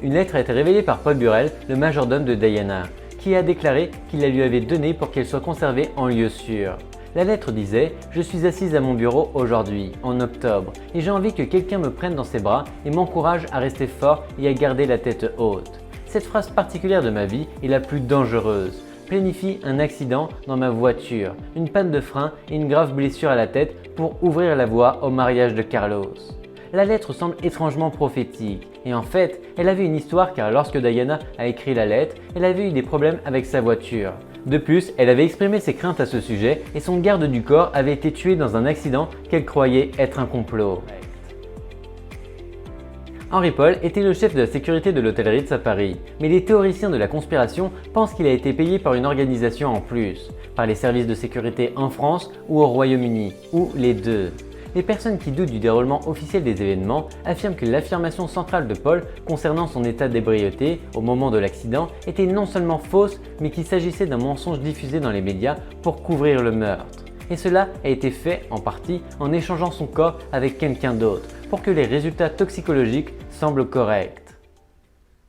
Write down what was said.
une lettre a été révélée par Paul Burrell, le majordome de Diana, qui a déclaré qu'il la lui avait donnée pour qu'elle soit conservée en lieu sûr. La lettre disait « Je suis assise à mon bureau aujourd'hui, en octobre, et j'ai envie que quelqu'un me prenne dans ses bras et m'encourage à rester fort et à garder la tête haute. Cette phrase particulière de ma vie est la plus dangereuse. Planifie un accident dans ma voiture, une panne de frein et une grave blessure à la tête pour ouvrir la voie au mariage de Carlos. » La lettre semble étrangement prophétique, et en fait, elle avait une histoire car lorsque Diana a écrit la lettre, elle avait eu des problèmes avec sa voiture. De plus, elle avait exprimé ses craintes à ce sujet et son garde du corps avait été tué dans un accident qu'elle croyait être un complot. Henry Paul était le chef de la sécurité de l'hôtel Ritz à Paris, mais les théoriciens de la conspiration pensent qu'il a été payé par une organisation en plus, par les services de sécurité en France ou au Royaume-Uni, ou les deux. Les personnes qui doutent du déroulement officiel des événements affirment que l'affirmation centrale de Paul concernant son état d'ébriété au moment de l'accident était non seulement fausse, mais qu'il s'agissait d'un mensonge diffusé dans les médias pour couvrir le meurtre. Et cela a été fait en partie en échangeant son corps avec quelqu'un d'autre pour que les résultats toxicologiques semblent corrects.